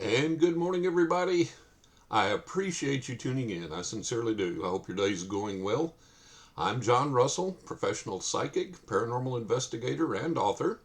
And good morning, everybody. I appreciate you tuning in. I sincerely do. I hope your day's going well. I'm John Russell, professional psychic, paranormal investigator, and author.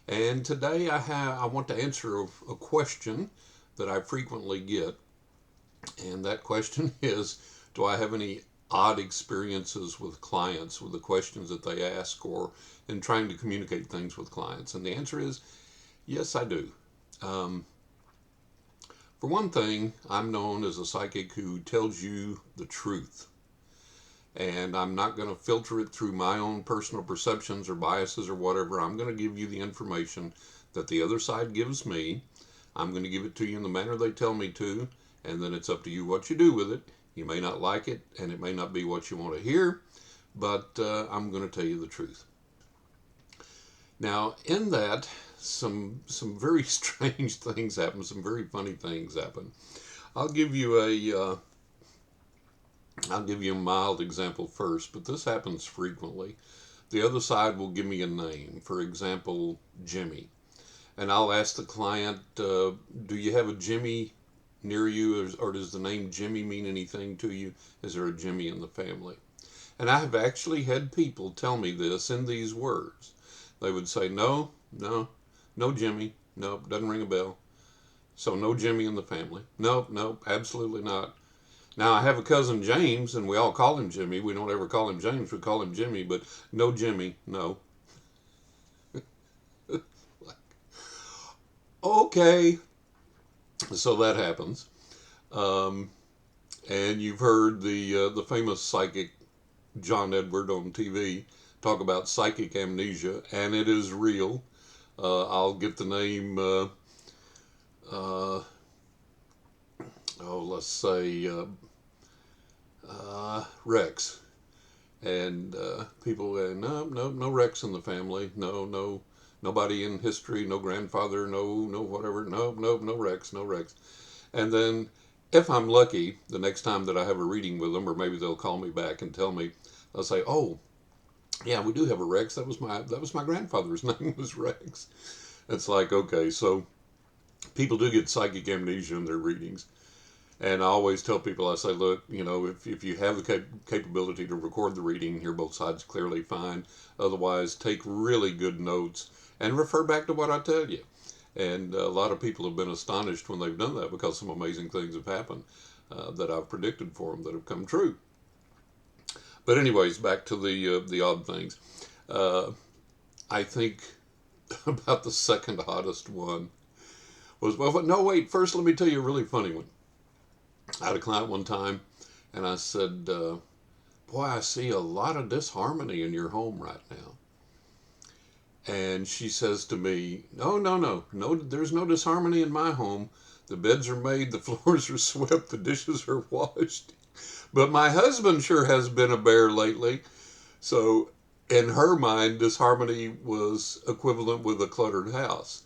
And today I want to answer a question that I frequently get. And that question is, do I have any odd experiences with clients with the questions that they ask or in trying to communicate things with clients? And the answer is, yes, I do. Um, For one thing, I'm known as a psychic who tells you the truth. And I'm not going to filter it through my own personal perceptions or biases or whatever. I'm going to give you the information that the other side gives me. I'm going to give it to you in the manner they tell me to. And then it's up to you what you do with it. You may not like it, and it may not be what you want to hear, but I'm going to tell you the truth. Now, in that, some very strange things happen, some very funny things happen. I'll give you a mild example first, but this happens frequently. The other side will give me a name, for example, Jimmy, and I'll ask the client, "Do you have a Jimmy near you, or does the name Jimmy mean anything to you? Is there a Jimmy in the family?" And I have actually had people tell me this in these words. They would say, "No, no, no Jimmy. Nope, doesn't ring a bell. So no Jimmy in the family. Nope, nope, absolutely not. Now I have a cousin James, and we all call him Jimmy. We don't ever call him James. We call him Jimmy, but no Jimmy. No." Okay, so that happens. Um, and you've heard the famous psychic John Edward on TV talk about psychic amnesia, and it is real. I'll get the name. Uh, let's say Rex, and people go, "No, no, no Rex in the family. No, no, nobody in history. No grandfather. No, no whatever. No, no, no Rex. No Rex." And then, if I'm lucky, the next time that I have a reading with them, or maybe they'll call me back and tell me, they'll say, "Oh, yeah, we do have a Rex. That was my grandfather's name was Rex." It's like, okay, so people do get psychic amnesia in their readings. And I always tell people, I say, look, if you have the capability to record the reading, hear both sides clearly, fine. Otherwise, take really good notes and refer back to what I tell you. And a lot of people have been astonished when they've done that because some amazing things have happened that I've predicted for them that have come true. But anyways, back to the odd things. Uh, I think about the second oddest one was, well, no, wait, first let me tell you a really funny one. I had a client one time, and I said, "Boy, I see a lot of disharmony in your home right now." And she says to me, "No, no, no, no, there's no disharmony in my home. The beds are made, the floors are swept, the dishes are washed. But my husband sure has been a bear lately." So, in her mind, disharmony was equivalent with a cluttered house.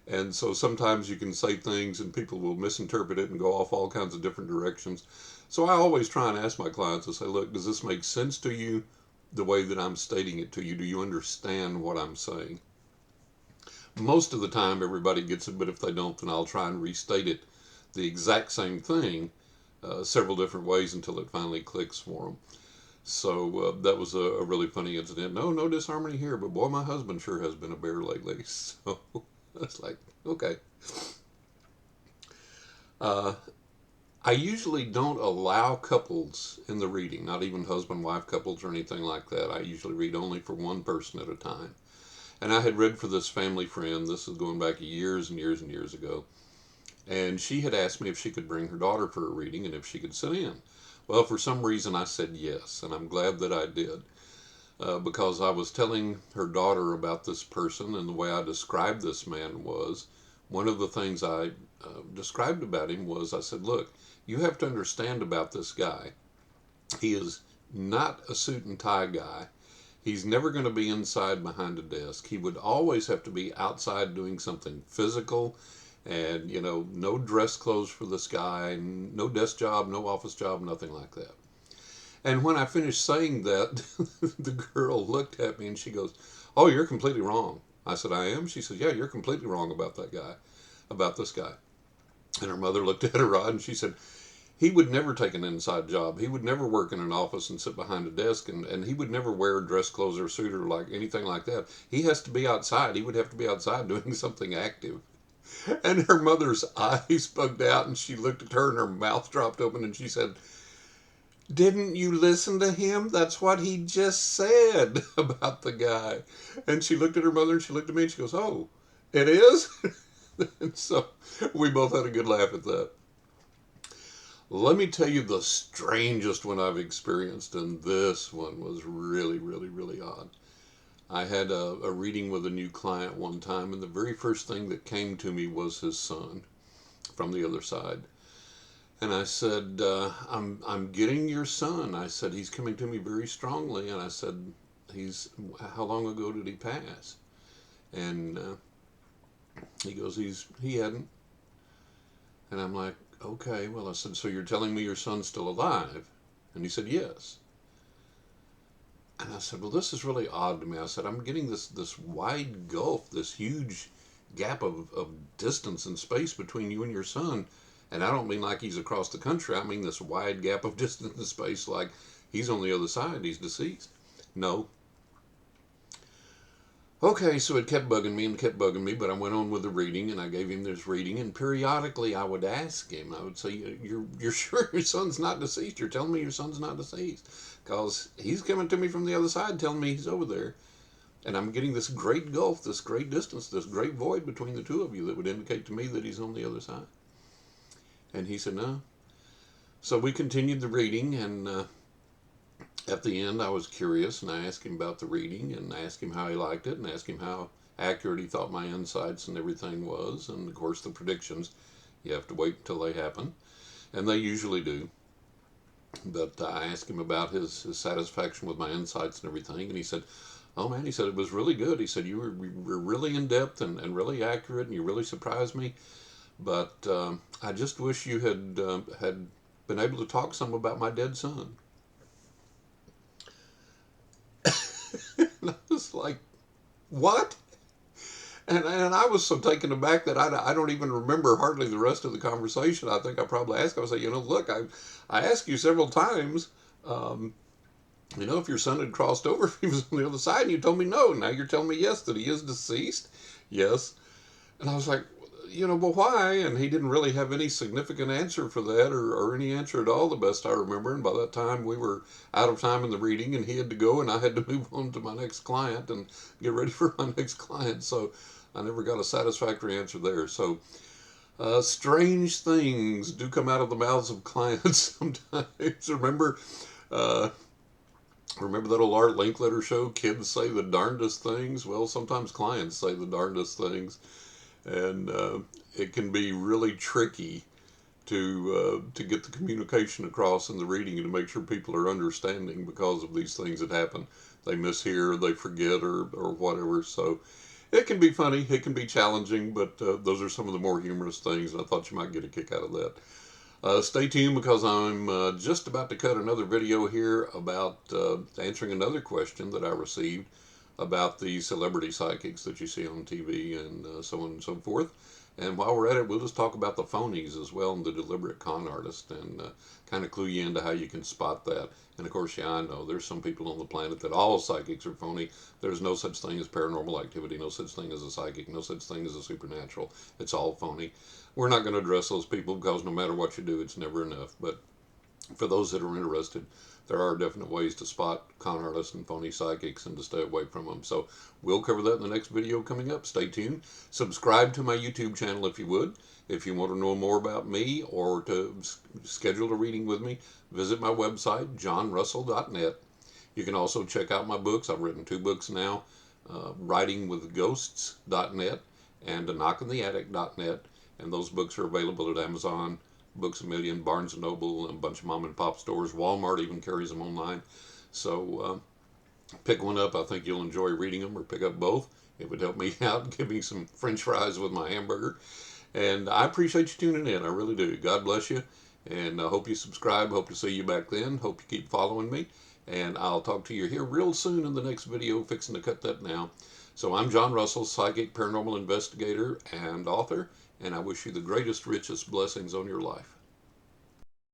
And so sometimes you can say things and people will misinterpret it and go off all kinds of different directions. So I always try and ask my clients, I say, look, does this make sense to you the way that I'm stating it to you? Do you understand what I'm saying? Most of the time everybody gets it, but if they don't, then I'll try and restate it the exact same thing several different ways until it finally clicks for them. So that was a really funny incident. No, no disharmony here, but boy, my husband sure has been a bear lately. So it's like, okay. Uh, I usually don't allow couples in the reading, not even husband-wife couples or anything like that. I usually read only for one person at a time. And I had read for this family friend, this is going back years and years and years ago, and she had asked me if she could bring her daughter for a reading and if she could sit in. Well, for some reason I said yes, and I'm glad that I did. Because I was telling her daughter about this person, and the way I described this man was, one of the things I described about him was, I said, look, you have to understand about this guy. He is not a suit and tie guy. He's never going to be inside behind a desk. He would always have to be outside doing something physical, and no dress clothes for this guy, no desk job, no office job, nothing like that. And when I finished saying that, the girl looked at me and she goes, "Oh, you're completely wrong." I said, "I am?" She said, "Yeah, you're completely wrong about that guy, about this guy." And her mother looked at her odd and she said, he would never take an inside job. He would never work in an office and sit behind a desk, and he would never wear dress clothes or suit or like anything like that. He has to be outside. He would have to be outside doing something active. And her mother's eyes bugged out, and she looked at her, and her mouth dropped open, and she said, "Didn't you listen to him? That's what he just said about the guy." And she looked at her mother, and she looked at me, and she goes, "Oh, it is?" And so we both had a good laugh at that. Let me tell you the strangest one I've experienced, and this one was really, really, really odd. I had a reading with a new client one time, and the very first thing that came to me was his son from the other side. And I said, I'm getting your son. I said, he's coming to me very strongly. And I said, how long ago did he pass? And he goes, he hadn't. And I'm like, okay. Well, I said, so you're telling me your son's still alive? And he said, yes. And I said, well, this is really odd to me. I said, I'm getting this wide gulf, this huge gap of distance and space between you and your son. And I don't mean like he's across the country. I mean this wide gap of distance and space, like he's on the other side, he's deceased. No. Okay, so it kept bugging me and kept bugging me, but I went on with the reading, and I gave him this reading, and periodically I would ask him, I would say, you're sure your son's not deceased? You're telling me your son's not deceased? Because he's coming to me from the other side telling me he's over there. And I'm getting this great gulf, this great distance, this great void between the two of you that would indicate to me that he's on the other side. And he said, no. So we continued the reading, and at the end I was curious, and I asked him about the reading, and I asked him how he liked it, and asked him how accurate he thought my insights and everything was. And of course the predictions, you have to wait until they happen, and they usually do. But I asked him about his satisfaction with my insights and everything, and he said, oh man, he said, it was really good. He said, you were really in depth and really accurate, and you really surprised me. But I just wish you had been able to talk some about my dead son. And I was like, what? And I was so taken aback that I don't even remember hardly the rest of the conversation. I think I probably asked him, I said, look, I asked you several times, if your son had crossed over, if he was on the other side, and you told me no. Now you're telling me yes, that he is deceased? Yes. And I was like, but why? And he didn't really have any significant answer for that, or any answer at all, the best I remember. And by that time, we were out of time in the reading, and he had to go, and I had to move on to my next client and get ready for my next client. So I never got a satisfactory answer there. So strange things do come out of the mouths of clients sometimes. Remember that old Art Linkletter show, Kids Say the Darndest Things? Well, sometimes clients say the darndest things. And it can be really tricky to get the communication across in the reading and to make sure people are understanding because of these things that happen. They mishear, they forget, or whatever. So it can be funny, it can be challenging, but those are some of the more humorous things, and I thought you might get a kick out of that. Stay tuned, because I'm just about to cut another video here about answering another question that I received about the celebrity psychics that you see on TV and so on and so forth. And while we're at it, we'll just talk about the phonies as well, and the deliberate con artist, and kind of clue you into how you can spot that. And of course, yeah, I know there's some people on the planet that all psychics are phony. There's no such thing as paranormal activity, no such thing as a psychic, no such thing as a supernatural. It's all phony. We're not going to address those people, because no matter what you do, it's never enough. But for those that are interested, there are definite ways to spot con artists and phony psychics and to stay away from them. So we'll cover that in the next video coming up. Stay tuned. Subscribe to my YouTube channel if you would. If you want to know more about me or to schedule a reading with me, visit my website, johnrussell.net. You can also check out my books. I've written 2 books now, writingwithghosts.net and knockintheattic.net. And those books are available at Amazon, Books A Million, Barnes & Noble, and a bunch of mom and pop stores. Walmart even carries them online. So pick one up. I think you'll enjoy reading them, or pick up both. It would help me out and give me some French fries with my hamburger. And I appreciate you tuning in. I really do. God bless you. And I hope you subscribe. Hope to see you back then. Hope you keep following me. And I'll talk to you here real soon in the next video. Fixing to cut that now. So I'm John Russell, psychic paranormal investigator and author, and I wish you the greatest, richest blessings on your life.